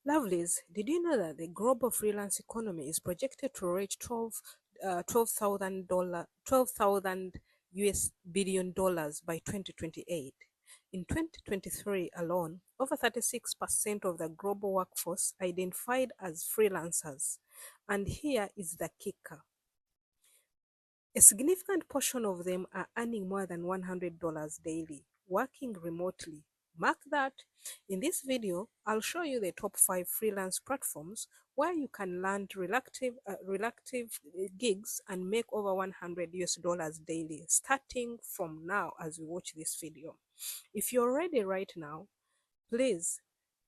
Lovelies, did you know that the global freelance economy is projected to reach $12,000 US billion dollars by 2028? In 2023 alone, over 36% of the global workforce identified as freelancers. And here is the kicker. A significant portion of them are earning more than $100 daily, working remotely. Mark that. In this video, I'll show you the top 5 freelance platforms where you can land relative gigs and make over $100 daily, starting from now as we watch this video. If you're ready right now, please,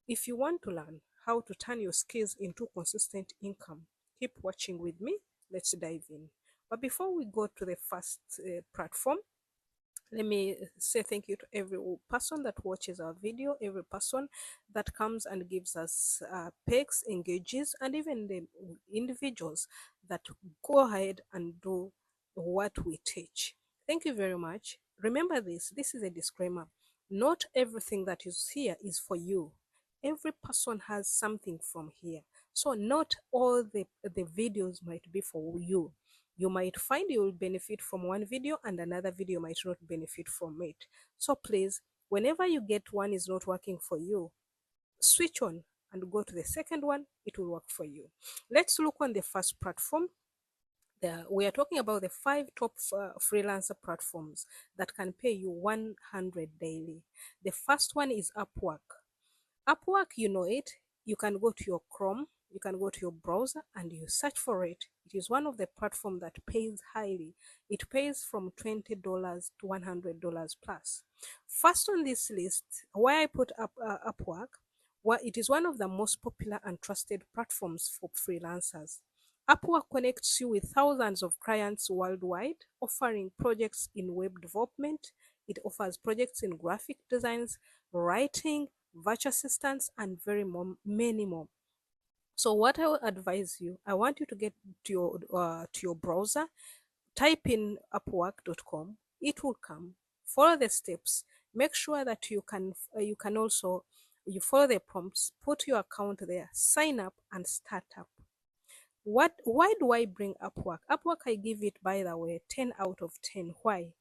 if you want to learn how to turn your skills into consistent income, keep watching with me. Let's dive in. But before we go to the first platform, let me say thank you to every person that watches our video, every person that comes and gives us pics, engages, and even the individuals that go ahead and do what we teach. Thank you very much. Remember this is a disclaimer. Not everything that is here is for you. Every person has something from here. So not all the videos might be for you. You might find you will benefit from one video and another video might not benefit from it. So please, whenever you get one is not working for you, switch on and go to the second one. It will work for you. Let's look on the first platform. We are talking about the 5 top freelancer platforms that can pay you 100 daily. The first one is Upwork. Upwork, you know it. You can go to your Chrome, you can go to your browser and you search for it. It is one of the platforms that pays highly. It pays from $20 to $100 plus. First on this list, why I put up Upwork, it is one of the most popular and trusted platforms for freelancers. Upwork connects you with thousands of clients worldwide, offering projects in web development. It offers projects in graphic designs, writing, virtual assistants, and many more. So what I will advise you, I want you to get to your browser, type in upwork.com. It will come. Follow the steps. Make sure that you can also follow the prompts. Put your account there. Sign up and start up. Why do I bring Upwork? Upwork, I give it, by the way, 10 out of 10. Why?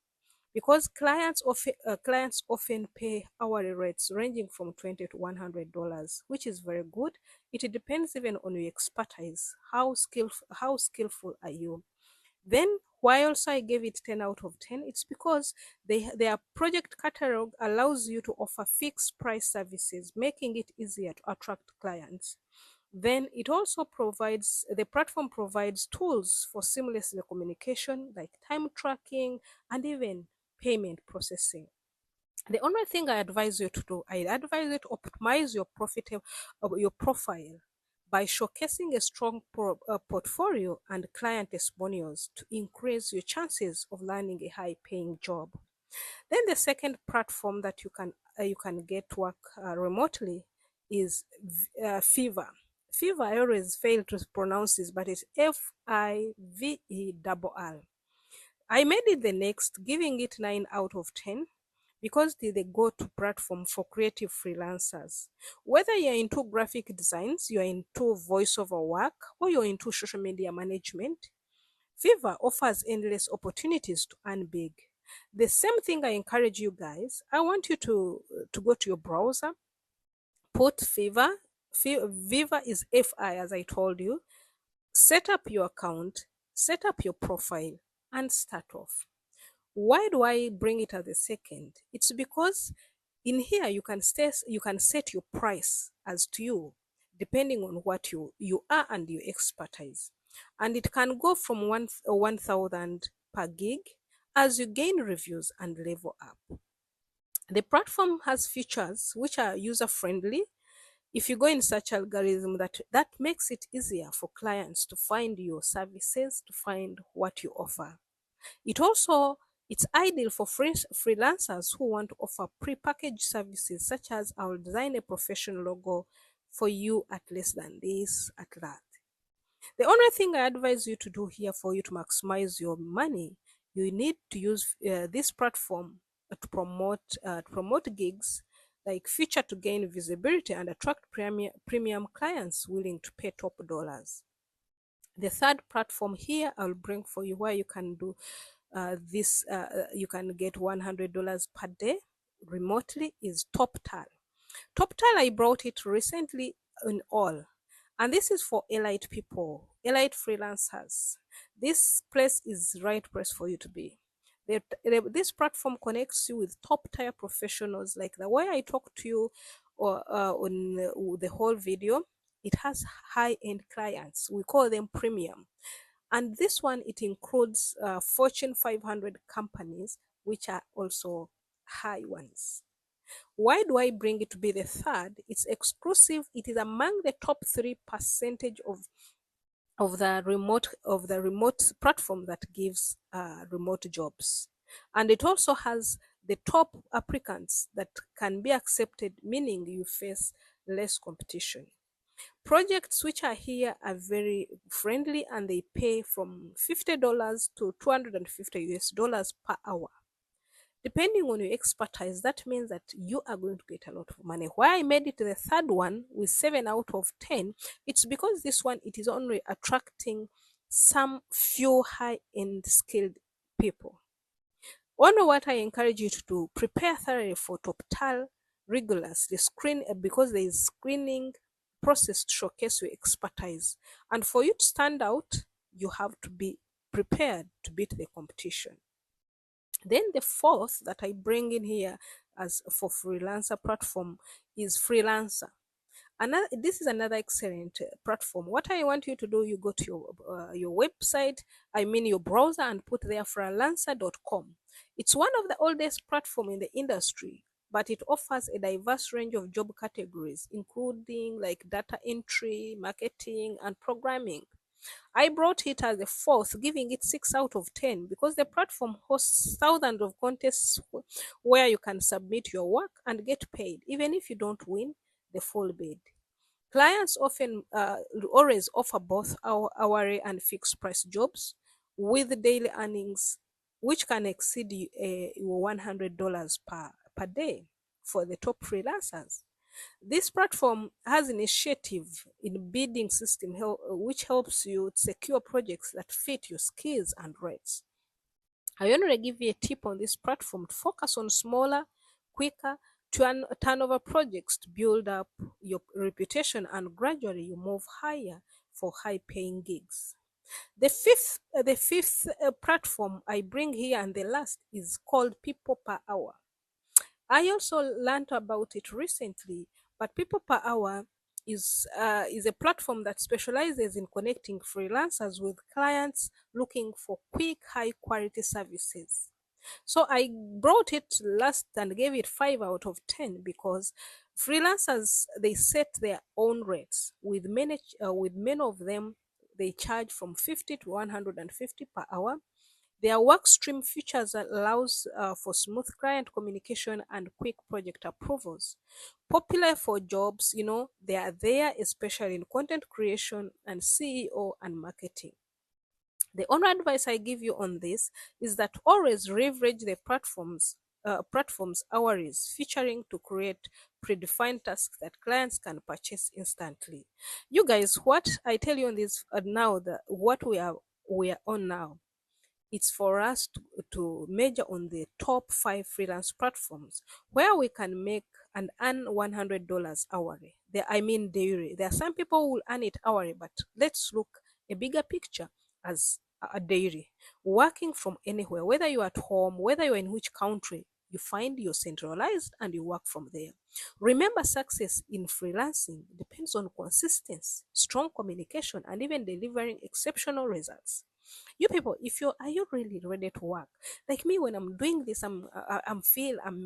Because clients often pay hourly rates ranging from $20 to $100, which is very good. It depends even on your expertise. How skillful are you? Then why also I gave it 10 out of 10? It's because their project catalog allows you to offer fixed price services, making it easier to attract clients. Then the platform provides tools for seamless communication like time tracking and even payment processing. The only thing I advise you to do, I advise you to optimize your profile by showcasing a strong portfolio and client testimonials to increase your chances of landing a high-paying job. Then the second platform that you can get work remotely is Fiverr. Fiverr, I always fail to pronounce this, but it's Fiverr. I made it the next, giving it 9 out of 10 because it's the go-to platform for creative freelancers. Whether you're into graphic designs, you're into voiceover work, or you're into social media management, Fiverr offers endless opportunities to earn big. The same thing I encourage you guys. I want you to go to your browser, put Fiverr. Fiverr is FI, as I told you. Set up your account, set up your profile, and start off. Why do I bring it as a second? It's because in here you can set your price as to you, depending on what you are and your expertise. And it can go from 1,000 per gig as you gain reviews and level up. The platform has features which are user-friendly. If you go in search algorithm, that makes it easier for clients to find your services, to find what you offer. It's ideal for freelancers who want to offer pre-packaged services, such as I will design a professional logo for you at less than this, at that. The only thing I advise you to do here for you to maximize your money, you need to use this platform to promote gigs, like feature to gain visibility and attract premium clients willing to pay top dollars. The third platform here I'll bring for you where you can do you can get $100 per day remotely is Toptal. Toptal, I brought it recently in all. And this is for elite people, elite freelancers. This place is the right place for you to be. This platform connects you with top tier professionals, like the way I talked to you on the whole video. It has high end clients. We call them premium. And this one, it includes Fortune 500 companies, which are also high ones. Why do I bring it to be the third? It's exclusive. It is among the top 3% of the remote platform that gives remote jobs, and it also has the top applicants that can be accepted, meaning you face less competition. Projects which are here are very friendly and they pay from $50 to 250 US dollars per hour. Depending on your expertise, that means that you are going to get a lot of money. Why I made it the third one with 7 out of 10, it's because this one, it is only attracting some few high-end skilled people. Only what I encourage you to do, prepare thoroughly for Toptal rigorously, screen because there is screening process to showcase your expertise. And for you to stand out, you have to be prepared to beat the competition. Then the fourth that I bring in here as for freelancer platform is Freelancer. This is another excellent platform. What I want you to do, you go to your website, I mean your browser, and put there freelancer.com. It's one of the oldest platform in the industry, but it offers a diverse range of job categories, including like data entry, marketing, and programming. I brought it as a fourth, giving it 6 out of 10 because the platform hosts thousands of contests where you can submit your work and get paid, even if you don't win the full bid. Clients often always offer both hourly and fixed price jobs with daily earnings, which can exceed $100 per day for the top freelancers. This platform has initiative in bidding system which helps you secure projects that fit your skills and rates. I want to give you a tip on this platform to focus on smaller, quicker turnover projects to build up your reputation, and gradually you move higher for high paying gigs. The fifth platform I bring here and the last is called People Per Hour. I also learned about it recently, but People Per Hour is a platform that specializes in connecting freelancers with clients looking for quick, high quality services. So I brought it last and gave it 5 out of 10 because freelancers, they set their own rates. With many of them, they charge from 50 to 150 per hour. Their workstream features allows for smooth client communication and quick project approvals. Popular for jobs, they are there, especially in content creation and CEO and marketing. The only advice I give you on this is that always leverage the platforms hours featuring to create predefined tasks that clients can purchase instantly. You guys, what I tell you on this now, that what we are on now, it's for us to major on the top 5 freelance platforms where we can make and earn $100 hourly. I mean daily. There are some people who will earn it hourly, but let's look a bigger picture as a daily. Working from anywhere, whether you're at home, whether you're in which country, you find you're centralized and you work from there. Remember, success in freelancing depends on consistency, strong communication, and even delivering exceptional results. You people, if you are you really ready to work like me? When I'm doing this, I'm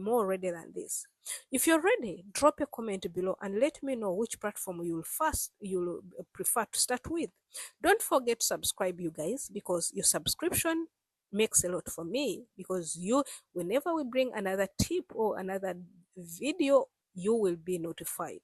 more ready than this. If you're ready, drop a comment below and let me know which platform you'll prefer to start with. Don't forget to subscribe, you guys, because your subscription makes a lot for me, because whenever we bring another tip or another video, you will be notified.